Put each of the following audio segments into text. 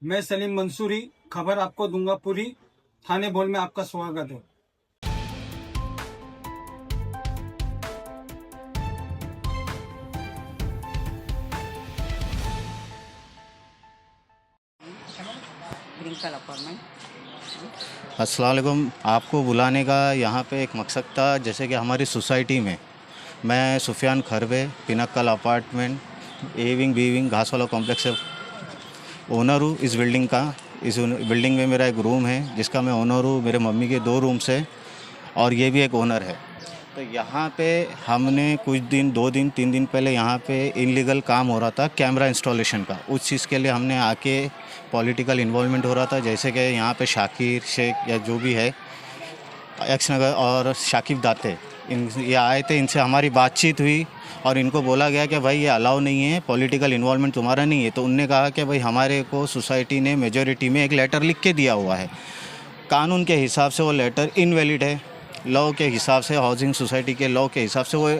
मैं सलीम मंसूरी, खबर आपको दूंगा पूरी। थाने बोल में आपका स्वागत है। Green apartment. अस्सलाम वालेकुम। आपको बुलाने का यहाँ पे एक मकसद था, जैसे कि हमारी सोसाइटी में मैं Sufiyan Kharbe, Pinnacle apartment A wing B wing घास वाला कॉम्प्लेक्स से ओनर हूँ इस बिल्डिंग का। इस बिल्डिंग में मेरा एक रूम है जिसका मैं ओनर हूँ। मेरे मम्मी के 2 रूम्स है और ये भी एक ओनर है। तो यहाँ पे हमने कुछ दिन 2 दिन 3 दिन पहले यहाँ पे इनलीगल काम हो रहा था कैमरा इंस्टॉलेशन का। उस चीज़ के लिए हमने आके पॉलिटिकल इन्वॉल्वमेंट हो रहा था, जैसे कि यहाँ पे शाकिर शेख या जो भी है एक्स नगर और शाकिब दाते, इन ये आए थे, इनसे हमारी बातचीत हुई और इनको बोला गया कि भाई ये अलाउ नहीं है, पॉलिटिकल इन्वॉल्वमेंट तुम्हारा नहीं है। तो उनने कहा कि भाई हमारे को सोसाइटी ने मेजॉरिटी में एक लेटर लिख के दिया हुआ है, कानून के हिसाब से वो लेटर इनवैलिड है, लॉ के हिसाब से, हाउसिंग सोसाइटी के लॉ के हिसाब से वो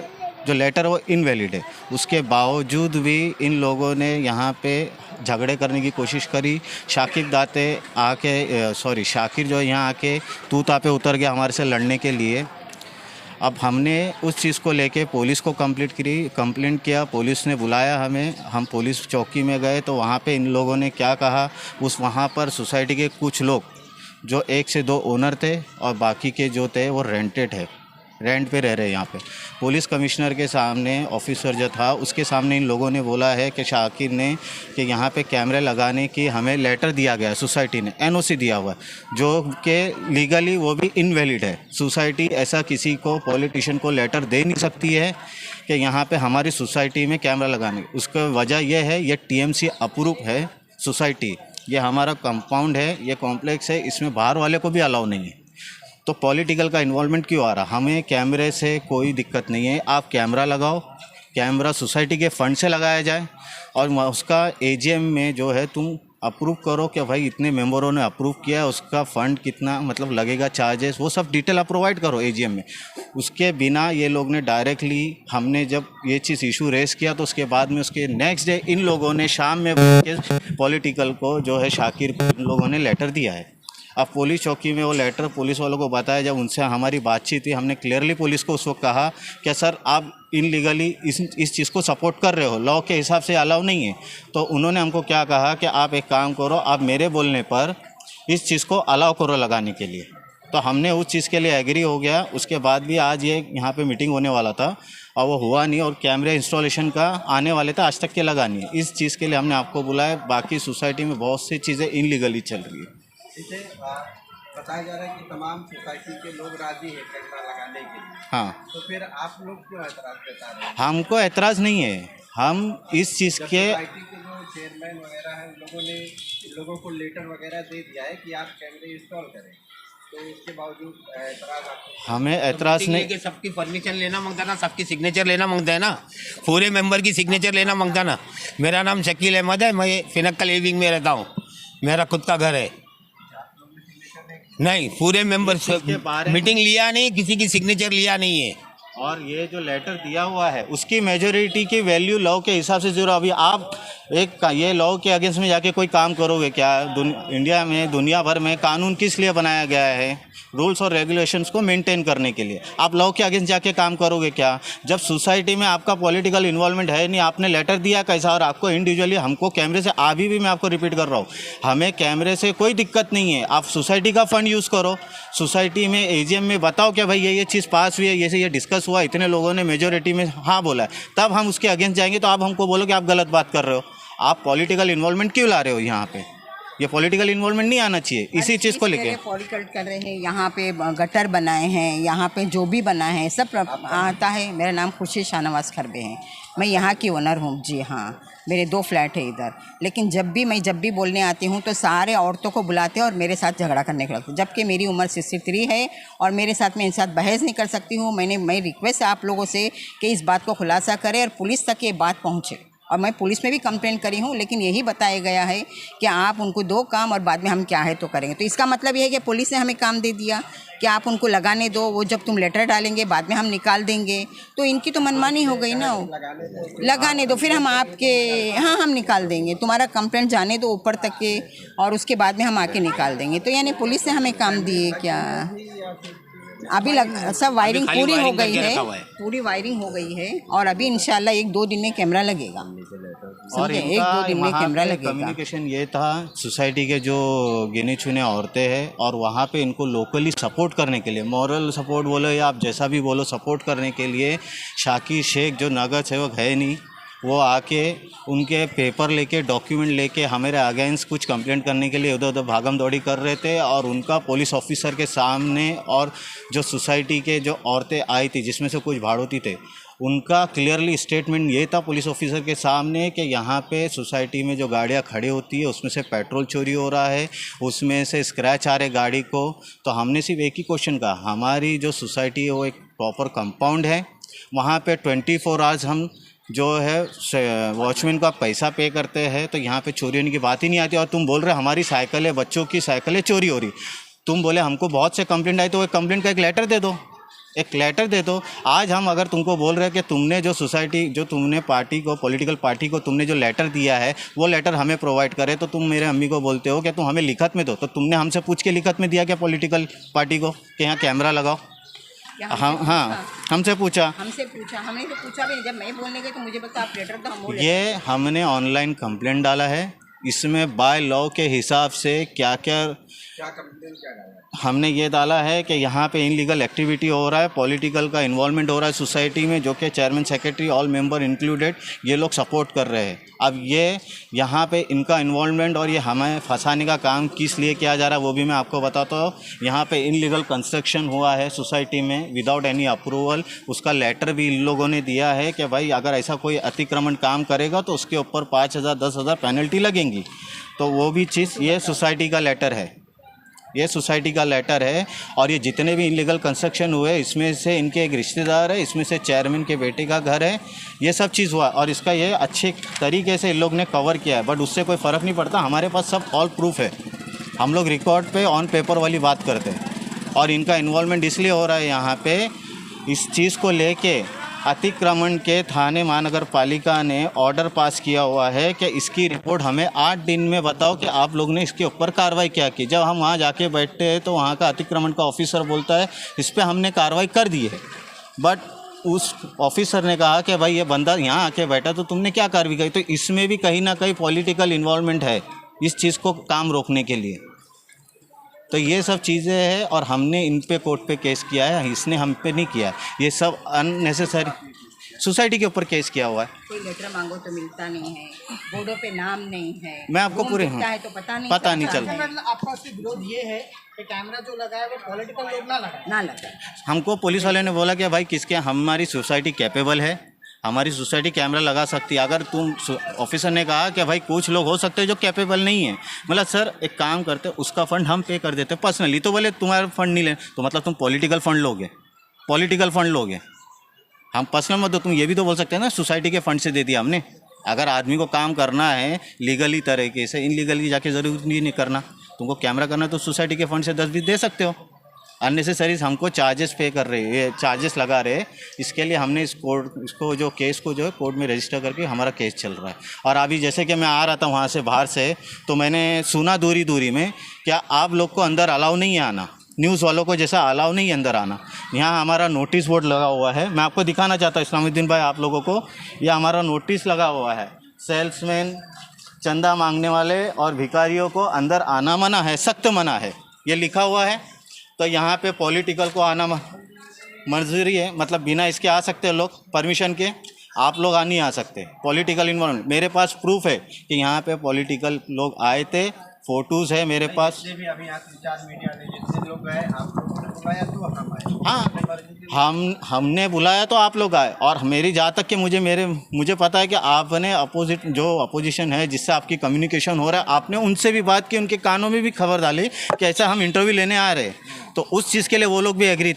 जो लेटर वो इनवैलिड है। उसके बावजूद भी इन लोगों ने यहाँ पे झगड़े करने की कोशिश करी। शाकिब दाते शाकिर जो यहाँ आके तू तापे उतर गया हमारे से लड़ने के लिए। अब हमने उस चीज़ को लेके पुलिस को कंप्लेंट किया। पुलिस ने बुलाया हमें, हम पुलिस चौकी में गए तो वहाँ पे इन लोगों ने क्या कहा, वहाँ पर सोसाइटी के कुछ लोग जो 1 से 2 ओनर थे और बाकी के जो थे वो रेंट पे रह रहे हैं यहाँ पे। पुलिस कमिश्नर के सामने ऑफिसर जो था उसके सामने इन लोगों ने बोला है कि शाकिर ने कि यहाँ पे कैमरे लगाने की हमें लेटर दिया गया है, सोसाइटी ने एनओसी दिया हुआ है, जो कि लीगली वो भी इनवैलिड है। सोसाइटी ऐसा किसी को, पॉलिटिशियन को लेटर दे नहीं सकती है कि यहाँ पे हमारी सोसाइटी में कैमरा लगाने। उसका वजह यह है, ये टीएमसी अप्रूव है सोसाइटी, ये हमारा कंपाउंड है, ये कॉम्प्लेक्स है, इसमें बाहर वाले को भी अलाउ नहीं है। तो पॉलिटिकल का इन्वॉल्वमेंट क्यों आ रहा? हमें कैमरे से कोई दिक्कत नहीं है, आप कैमरा लगाओ, कैमरा सोसाइटी के फंड से लगाया जाए और उसका एजीएम में जो है तुम अप्रूव करो कि भाई इतने मेंबरों ने अप्रूव किया है, उसका फ़ंड कितना मतलब लगेगा, चार्जेस, वो सब डिटेल आप प्रोवाइड करो एजीएम में। उसके बिना ये लोग ने डायरेक्टली, हमने जब ये चीज़ इशू रेस किया तो उसके बाद में उसके नेक्स्ट डे इन लोगों ने शाम में पॉलिटिकल को जो है शाकिर को इन लोगों ने लेटर दिया है। अब पुलिस चौकी में वो लेटर पुलिस वालों को बताया, जब उनसे हमारी बातचीत थी हमने क्लियरली पुलिस को उस वक्त कहा कि सर आप इनलीगली इस चीज़ को सपोर्ट कर रहे हो, लॉ के हिसाब से अलाउ नहीं है। तो उन्होंने हमको क्या कहा कि आप एक काम करो, आप मेरे बोलने पर इस चीज़ को अलाउ करो लगाने के लिए। तो हमने उस चीज़ के लिए एग्री हो गया। उसके बाद भी आज ये यहाँ पे मीटिंग होने वाला था और वो हुआ नहीं, और कैमरे इंस्टॉलेशन का आने वाले थे, आज तक के लगा नहीं है। इस चीज़ के लिए हमने आपको बुलाया। बाकी सोसाइटी में बहुत सी चीज़ें इनलीगली चल रही है। इसे बताया जा रहा है कि तमाम सोसाइटी के लोग राजी है कैमरा लगाने के लिए। हाँ, तो फिर आप लोग क्यों एतराज़ जता रहे हैं? हमको एतराज़ नहीं है, हम इस चीज़ के सोसाइटी के जो चेयरमैन वगैरह हैं उन लोगों ने लोगों को लेटर वगैरह दे दिया है कि आप कैमरे इंस्टॉल करें, तो उसके बावजूद एतराज़ आपको? हमें एतराज़ नहीं। कि सबकी परमिशन लेना मांगता ना, सबकी सिग्नेचर लेना मांगता है ना, पूरे मेंबर की सिग्नेचर लेना मांगता ना। मेरा नाम शकील अहमद है, मैं पिनक्कल ए विंग में रहता हूँ, मेरा खुद का घर है। नहीं, पूरे मेंबर मीटिंग लिया नहीं, किसी की सिग्नेचर लिया नहीं है। और ये जो लेटर दिया हुआ है उसकी मेजोरिटी की वैल्यू लॉ के हिसाब से ज़ीरो। अभी आप ये लॉ के अगेंस्ट में जाके कोई काम करोगे क्या? इंडिया में, दुनिया भर में कानून किस लिए बनाया गया है? रूल्स और रेगुलेशंस को मेंटेन करने के लिए। आप लॉ के अगेंस्ट जाके काम करोगे क्या? जब सोसाइटी में आपका पॉलिटिकल इन्वॉल्वमेंट है नहीं, आपने लेटर दिया कैसा? और आपको इंडिविजुअली, हमको कैमरे से, अभी भी मैं आपको रिपीट कर रहा हूँ, हमें कैमरे से कोई दिक्कत नहीं है। आप सोसाइटी का फंड यूज़ करो, सोसाइटी में एजीएम में बताओ कि भाई ये चीज़ पास हुई है, ये डिस्कस हुआ, इतने लोगों ने मेजोरिटी में हाँ बोला है, तब हम उसके अगेंस्ट जाएंगे। तो आप हमको बोलो कि आप गलत बात कर रहे हो। आप पॉलिटिकल इन्वॉल्वमेंट क्यों ला रहे हो यहाँ पे? ये पॉलिटिकल इन्वॉल्वमेंट नहीं आना चाहिए इसी चीज़ को लेके। पॉलिटिकल कर रहे हैं, यहाँ पे गटर बनाए हैं, यहाँ पे जो भी बना है सब आता है। मेरा नाम खुशी शाहनवाज खरबे है, मैं यहाँ की ओनर हूँ। जी हाँ, मेरे 2 फ्लैट है इधर। लेकिन जब भी बोलने आती हूँ तो सारे औरतों को बुलाते हैं और मेरे साथ झगड़ा करने के लगते हैं, जबकि मेरी उम्र 63 है और मेरे साथ, मैं इनके साथ बहस नहीं कर सकती हूँ। मैं रिक्वेस्ट है आप लोगों से कि इस बात को खुलासा करें और पुलिस तक ये बात पहुँचे। और मैं पुलिस में भी कंप्लेंट करी हूँ, लेकिन यही बताया गया है कि आप उनको दो काम और बाद में हम क्या है तो करेंगे। तो इसका मतलब ये है कि पुलिस ने हमें काम दे दिया कि आप उनको लगाने दो, वो जब तुम लेटर डालेंगे बाद में हम निकाल देंगे। तो इनकी तो मनमानी हो गई ना, लगाने दो फिर हम आपके, हाँ हम निकाल देंगे, तुम्हारा कंप्लेंट जाने दो ऊपर तक के और उसके बाद में हम आके निकाल देंगे। तो यानी पुलिस ने हमें काम दिए क्या? अभी सब वायरिंग खाली पूरी हो वायरिंग गई करके है, रखा हुआ है। पूरी वायरिंग हो गई है और अभी इंशाल्लाह 1-2 दिन में कैमरा लगेगा। और समझे? 1-2 दिन में कैमरा लगेगा। कम्युनिकेशन ये था, सोसाइटी के जो गिने चुने औरतें हैं और वहाँ पे इनको लोकली सपोर्ट करने के लिए, मॉरल सपोर्ट बोलो या आप जैसा भी बोलो, सपोर्ट करने के लिए शाकिर शेख जो नगर सेवक है नहीं, वो आके उनके पेपर लेके, डॉक्यूमेंट लेके हमारे अगेंस्ट कुछ कंप्लेंट करने के लिए उधर उधर भागम दौड़ी कर रहे थे। और उनका पुलिस ऑफिसर के सामने और जो सोसाइटी के जो औरतें आई थी जिसमें से कुछ भाड़ोती थे, उनका क्लियरली स्टेटमेंट ये था पुलिस ऑफिसर के सामने कि यहाँ पे सोसाइटी में जो गाड़ियाँ खड़ी होती है उसमें से पेट्रोल चोरी हो रहा है, उसमें से स्क्रैच आ रहे गाड़ी को। तो हमने सिर्फ एक ही क्वेश्चन कहा, हमारी जो सोसाइटी है वो एक प्रॉपर कंपाउंड है, वहाँ पे 24 आवर्स हम जो है वॉचमैन का पैसा पे करते हैं, तो यहाँ पे चोरी होने की बात ही नहीं आती। और तुम बोल रहे हमारी साइकिलें, बच्चों की साइकिलें चोरी हो रही, तुम बोले हमको बहुत से कंप्लेंट आई, तो एक कंप्लेंट का एक लेटर दे दो, एक लेटर दे दो। आज हम अगर तुमको बोल रहे हैं कि तुमने जो सोसाइटी, जो तुमने पार्टी को, पॉलिटिकल पार्टी को तुमने जो लेटर दिया है वो लेटर हमें प्रोवाइड करे, तो तुम मेरे अम्मी को बोलते हो कि तुम हमें लिखत में दो। तो तुमने हमसे पूछ के लिखत में दिया क्या पॉलिटिकल पार्टी को कि यहाँ कैमरा लगाओ? हम हमसे पूछा, हमने तो पूछा भी नहीं। जब मैं बोलने गई तो मुझे बता आप लेटर तो हम ये हमने ऑनलाइन कंप्लेंट डाला है। इसमें बाय लॉ के हिसाब से क्या कंप्लेंट क्या डाला है? हमने ये डाला है कि यहाँ पे इनलीगल एक्टिविटी हो रहा है, पॉलिटिकल का इन्वॉल्वमेंट हो रहा है सोसाइटी में, जो कि chairman, secretary, all member included ये लोग सपोर्ट कर रहे हैं। अब ये यहाँ पे इनका इन्वॉल्वमेंट और ये हमें फंसाने का काम किस लिए किया जा रहा है वो भी मैं आपको बताता हूँ। यहाँ पे इनलीगल कंस्ट्रक्शन हुआ है सोसाइटी में विदाउट एनी अप्रूवल, उसका लेटर भी इन लोगों ने दिया है कि भाई अगर ऐसा कोई अतिक्रमण काम करेगा तो उसके ऊपर 5,000 10,000 पेनल्टी लगेंगी। तो वो भी चीज़, ये सोसाइटी का लेटर है, ये सोसाइटी का लेटर है। और ये जितने भी इनलीगल कंस्ट्रक्शन हुए इसमें से इनके एक रिश्तेदार है, इसमें से चेयरमैन के बेटे का घर है, ये सब चीज़ हुआ। और इसका ये अच्छे तरीके से इन लोग ने कवर किया है, बट उससे कोई फ़र्क नहीं पड़ता। हमारे पास सब ऑल प्रूफ है, हम लोग रिकॉर्ड पे ऑन पेपर वाली बात करते हैं। और इनका इन्वॉल्वमेंट इसलिए हो रहा है यहाँ पे, इस चीज़ को लेके अतिक्रमण के थाने महानगर पालिका ने ऑर्डर पास किया हुआ है कि इसकी रिपोर्ट हमें 8 दिन में बताओ कि आप लोग ने इसके ऊपर कार्रवाई क्या की। जब हम वहाँ जाके बैठते हैं तो वहाँ का अतिक्रमण का ऑफिसर बोलता है इस पर हमने कार्रवाई कर दी है, बट उस ऑफिसर ने कहा कि भाई ये बंदा यहाँ आके बैठा तो तुमने क्या कार्रवाई की। तो इसमें भी कहीं ना कहीं पॉलिटिकल इन्वॉल्वमेंट है इस चीज़ को काम रोकने के लिए। तो ये सब चीज़ें हैं और हमने इन पे कोर्ट पे केस किया है, इसने हम पे नहीं किया है। ये सब अननेसेसरी सोसाइटी के ऊपर केस किया हुआ है। कोई लेटर मांगो तो मिलता नहीं है, बोर्डों पे नाम नहीं है, मैं आपको पूरे है तो पता नहीं चलता। आपका विरोध ये है कि कैमरा जो लगा है वो पॉलिटिकल लोग ना लगाए। हमको पुलिस वाले ने बोला कि भाई किसके, हमारी सोसाइटी कैपेबल है, हमारी सोसाइटी कैमरा लगा सकती है। अगर तुम, ऑफिसर ने कहा कि भाई कुछ लोग हो सकते हैं जो कैपेबल नहीं है, मतलब सर एक काम करते उसका फ़ंड हम पे कर देते पर्सनली। तो बोले तुम्हारा फ़ंड नहीं ले, तो मतलब तुम पॉलिटिकल फ़ंड लोगे, पॉलिटिकल फ़ंड लोगे, हम पर्सनल मत दो। तुम ये भी तो बोल सकते हैं ना सोसाइटी के फ़ंड से दे दिया हमने। अगर आदमी को काम करना है लीगली तरीके से, इनलीगली जाके ज़रूर नहीं करना, तुमको कैमरा करना तो सोसाइटी के फ़ंड से 10-20 दे सकते हो। अननेसेसरी हमको चार्जेस पे कर रहे, ये चार्जेस लगा रहे, इसके लिए हमने इसको जो केस को जो है कोर्ट में रजिस्टर करके हमारा केस चल रहा है। और अभी जैसे कि मैं आ रहा था वहाँ से बाहर से, तो मैंने सुना दूरी में क्या आप लोग को अंदर अलाउ नहीं है आना, न्यूज़ वालों को जैसा अलाउ नहीं है अंदर आना। यहाँ हमारा नोटिस बोर्ड लगा हुआ है, मैं आपको दिखाना चाहता हूँ इस्लामुद्दीन भाई आप लोगों को। यह हमारा नोटिस लगा हुआ है, सेल्समैन, चंदा मांगने वाले और भिखारियों को अंदर आना मना है, सख्त मना है, ये लिखा हुआ है। तो यहाँ पे पॉलिटिकल को आना मंजूरी है, मतलब बिना इसके आ सकते लोग, परमिशन के आप लोग आ नहीं आ सकते। पॉलिटिकल इन्वॉल्वमेंट, मेरे पास प्रूफ है कि यहाँ पे पॉलिटिकल लोग आए थे, फोटोज़ है मेरे पास। भी अभी यहाँ 3-4 मीडिया ने जितने लोग गए, आप लोगों ने बुलाया तो हम आए। हाँ, हमने बुलाया तो आप लोग आए। और मेरी जहाँ तक कि मुझे पता है कि आपने अपोजिशन है जिससे आपकी कम्युनिकेशन हो रहा है, आपने उनसे भी बात की, उनके कानों में भी खबर डाली कि ऐसा हम इंटरव्यू लेने आ रहे। तो उस चीज़ के लिए वो लोग भी एग्री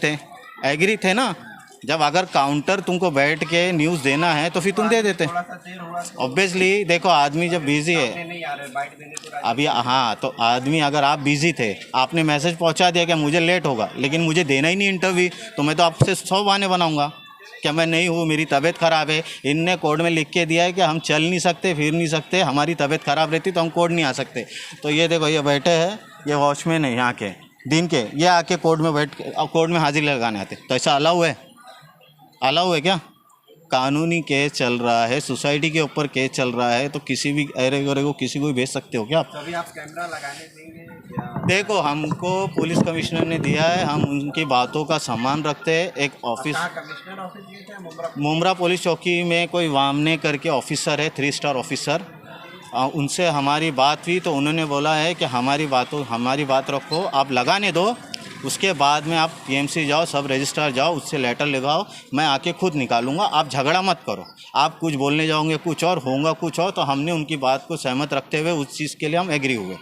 थे ना। जब अगर काउंटर तुमको बैठ के न्यूज़ देना है तो फिर तुम दे देते। थोड़ा सा देर हुआ तो ऑब्वियसली देखो आदमी जब बिजी है नहीं आ रहे बाइट देने तो राजी। अभी, हाँ, तो आदमी अगर आप बिजी थे, आपने मैसेज पहुंचा दिया कि मुझे लेट होगा, लेकिन मुझे देना ही नहीं इंटरव्यू, तो मैं तो आपसे 100 बहाने बनाऊंगा कि मैं नहीं हूँ, मेरी तबीयत ख़राब है। इनने कोर्ट में लिख के दिया है कि हम चल नहीं सकते, फिर नहीं सकते, हमारी तबीयत ख़राब रहती तो हम कोर्ट नहीं आ सकते। तो ये देखो, ये बैठे हैं, ये वॉचमैन है यहाँ के दिन के, ये आके कोर्ट में बैठ के कोर्ट में हाजिरी लगाने आते। तो ऐसा अलाउ है? अलाउ है क्या? कानूनी केस चल रहा है, सोसाइटी के ऊपर केस चल रहा है, तो किसी भी अरे को किसी को भी भेज सकते हो क्या आप? तो अभी आप कैमरा लगाने देंगे या देखो, हमको पुलिस कमिश्नर ने दिया है, हम उनकी बातों का सम्मान रखते हैं। एक ऑफिस, कहाँ कमिश्नर ऑफिस ये क्या मुमरा? मुमरा पुलिस चौकी में कोई वामने करके ऑफिसर है, 3 स्टार ऑफिसर, उनसे हमारी बात हुई तो उन्होंने बोला है कि हमारी बात रखो, आप लगाने दो, उसके बाद में आप पीएमसी जाओ, सब रजिस्ट्रार जाओ, उससे लेटर लगाओ, मैं आके खुद निकालूंगा, आप झगड़ा मत करो। आप कुछ बोलने जाओगे कुछ और, होगा कुछ और, तो हमने उनकी बात को सहमत रखते हुए उस चीज़ के लिए हम एग्री हुए।